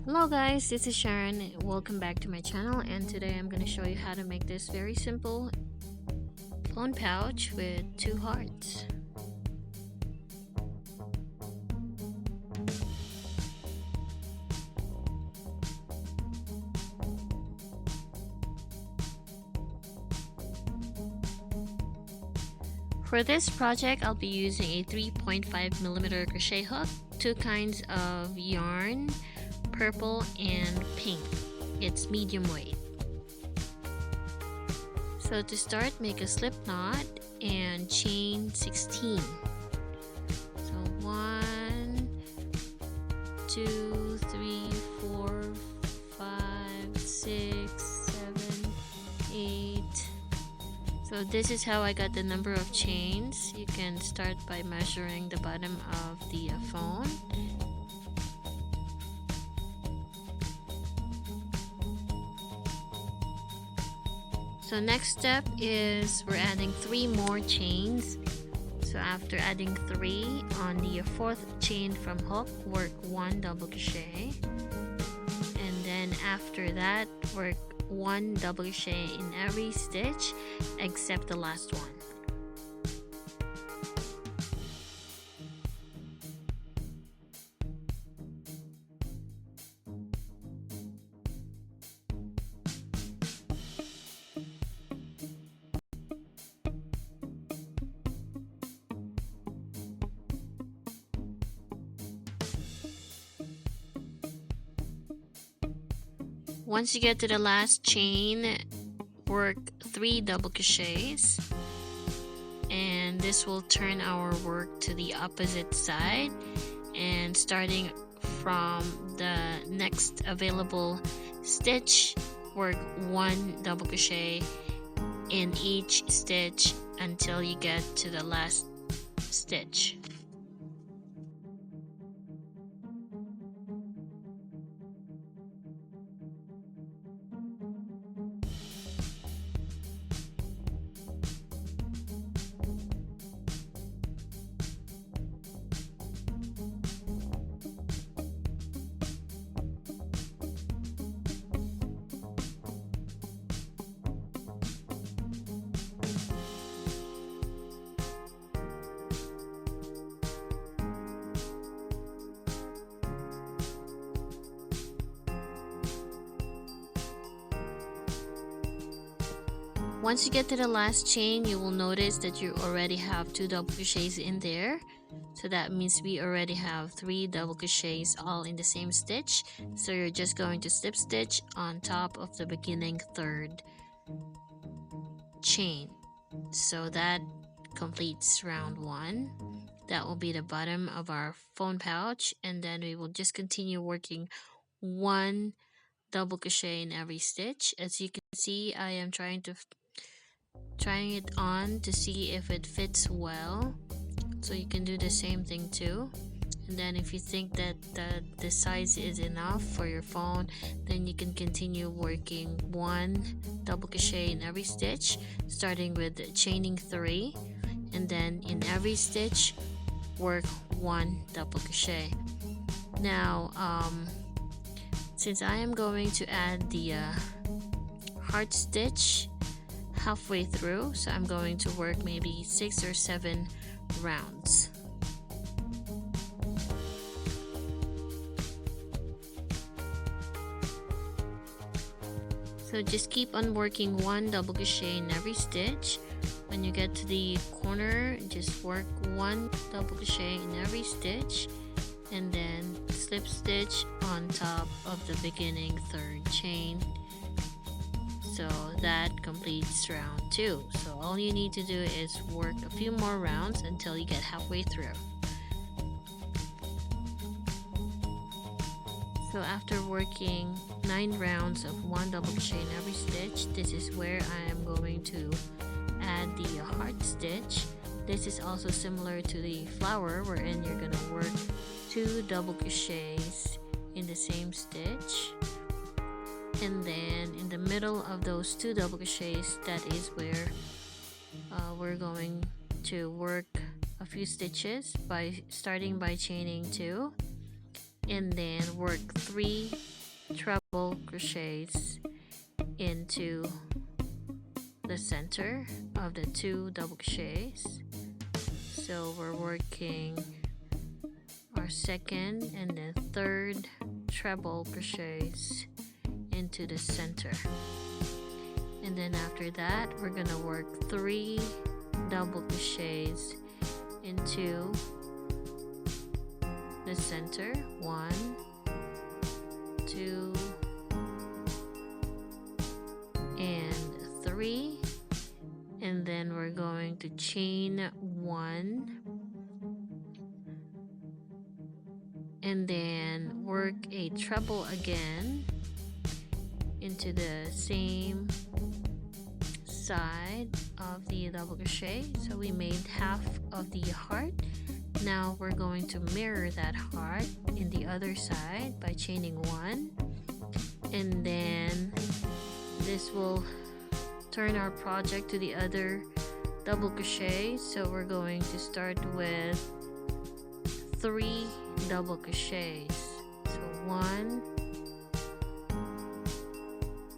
Hello guys, this is Sharon. Welcome back to my channel, and today I'm going to show you how to make this very simple phone pouch with two hearts. For this project, I'll be using a 3.5mm crochet hook, two kinds of yarn, purple and pink. It's medium weight. So to start, make a slip knot and chain 16. So 1, 2, 3, 4, 5, 6, 7, 8. So this is how I got the number of chains. You can start by measuring the bottom of the phone. So next step is we're adding 3 more chains. So after adding 3, on the 4th chain from hook, work 1 double crochet, and then after that work 1 double crochet in every stitch except the last one. Once you get to the last chain, work 3 double crochets, and this will turn our work to the opposite side, and starting from the next available stitch, work 1 double crochet in each stitch until you get to the last stitch. Once you get to the last chain, you will notice that you already have 2 double crochets in there. So that means we already have 3 double crochets all in the same stitch. So you're just going to slip stitch on top of the beginning 3rd chain. So that completes round 1. That will be the bottom of our phone pouch, and then we will just continue working 1 double crochet in every stitch. As you can see, I am trying it on to see if it fits well, so you can do the same thing too. And then if you think that the size is enough for your phone, then you can continue working 1 double crochet in every stitch, starting with chaining 3, and then in every stitch work 1 double crochet. Now since I am going to add the heart stitch halfway through, so I'm going to work maybe 6 or 7 rounds. So just keep on working 1 double crochet in every stitch. When you get to the corner, just work 1 double crochet in every stitch, and then slip stitch on top of the beginning 3rd chain. So that completes round 2. So all you need to do is work a few more rounds until you get halfway through. So after working 9 rounds of 1 double crochet in every stitch, this is where I am going to add the heart stitch. This is also similar to the flower, wherein you're gonna work 2 double crochets in the same stitch, and then in the middle of those 2 double crochets, that is where we're going to work a few stitches by starting by chaining 2, and then work 3 treble crochets into the center of the 2 double crochets. So we're working our second and then third treble crochets into the center, and then after that we're gonna work 3 double crochets into the center. 1, 2, and 3, and then we're going to chain 1 and then work a treble again into the same side of the double crochet. So we made half of the heart. Now we're going to mirror that heart in the other side by chaining 1, and then this will turn our project to the other double crochet. So we're going to start with 3 double crochets. So 1,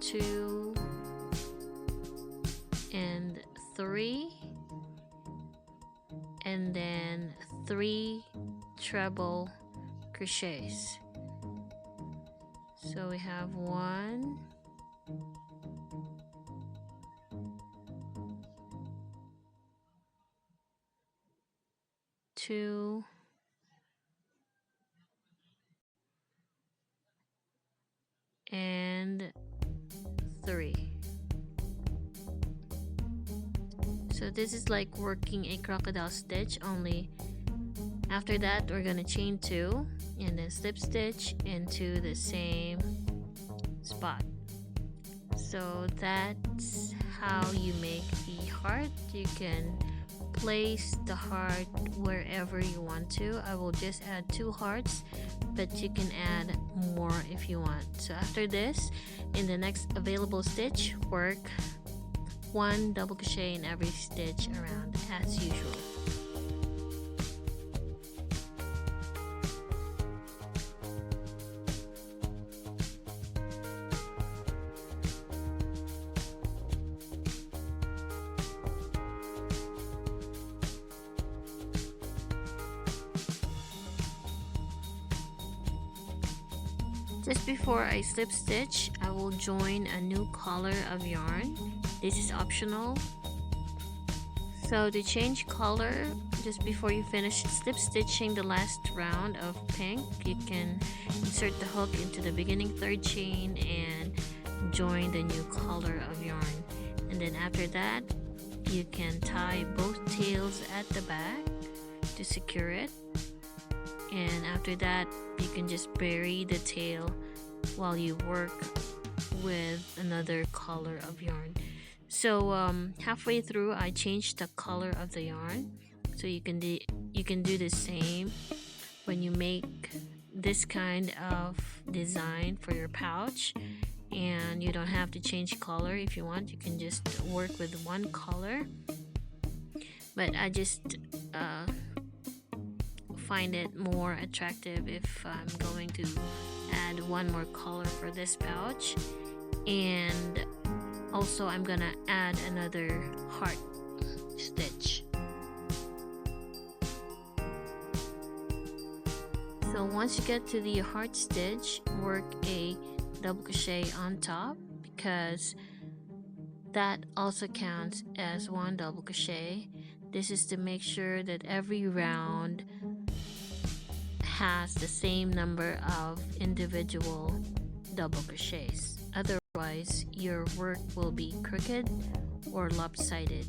2, and 3, and then 3 treble crochets. So we have 1, 2, and 3. So this is like working a crocodile stitch, only after that we're gonna chain 2 and then slip stitch into the same spot. So that's how you make the heart. You can place the heart wherever you want to. I will just add 2 hearts, but you can add more if you want. So after this, in the next available stitch, work 1 double crochet in every stitch around as usual. Just before I slip stitch, I will join a new color of yarn. This is optional. So to change color, just before you finish slip stitching the last round of pink, you can insert the hook into the beginning 3rd chain and join the new color of yarn. And then after that, you can tie both tails at the back to secure it. And after that, you can just bury the tail while you work with another color of yarn. So halfway through, I changed the color of the yarn. So you can do the same when you make this kind of design for your pouch, and you don't have to change color. If you want, you can just work with one color, but I just find it more attractive if I'm going to add one more color for this pouch. And also I'm gonna add another heart stitch. So once you get to the heart stitch, work a double crochet on top, because that also counts as 1 double crochet. This is to make sure that every round has the same number of individual double crochets. Otherwise, your work will be crooked or lopsided.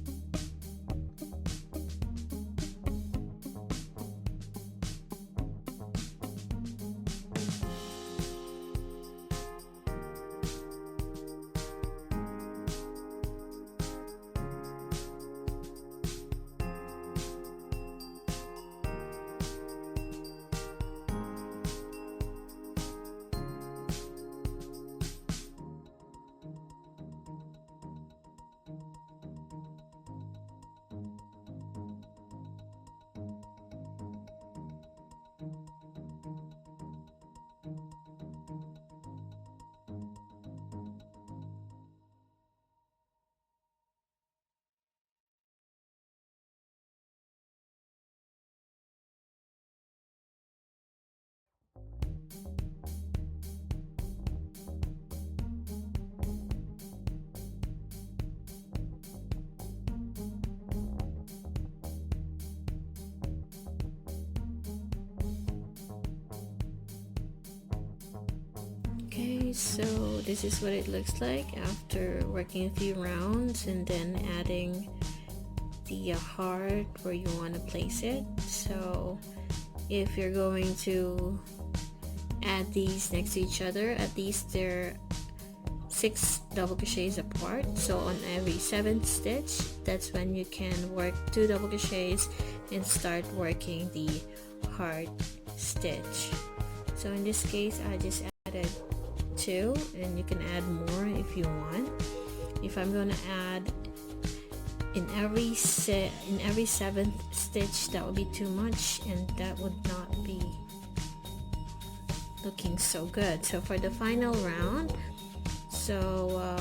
Okay, so this is what it looks like after working a few rounds and then adding the heart where you want to place it. So if you're going to add these next to each other, at least they're 6 double crochets apart. So on every 7th stitch, that's when you can work 2 double crochets and start working the heart stitch. So in this case, I just added 2, and you can add more if you want. If I'm going to add in every 7th stitch, that would be too much, and that would not be looking so good. So for the final round, so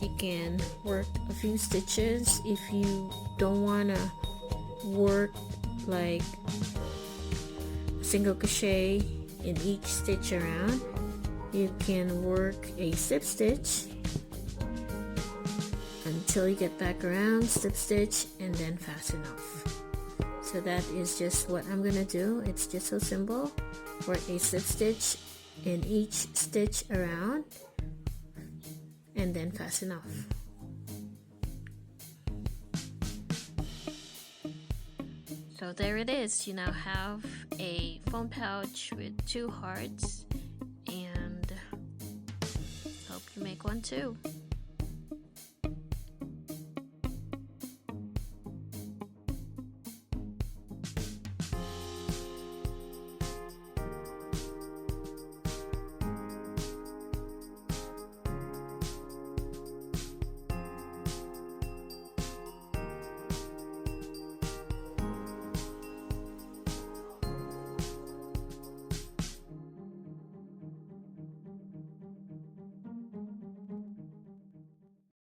you can work a few stitches. If you don't want to work like single crochet in each stitch around, you can work a slip stitch until you get back around, slip stitch, and then fasten off. So that is just what I'm gonna do. It's just so simple. Work a slip stitch in each stitch around and then fasten off. So there it is. You now have a phone pouch with 2 hearts, and hope you make one too.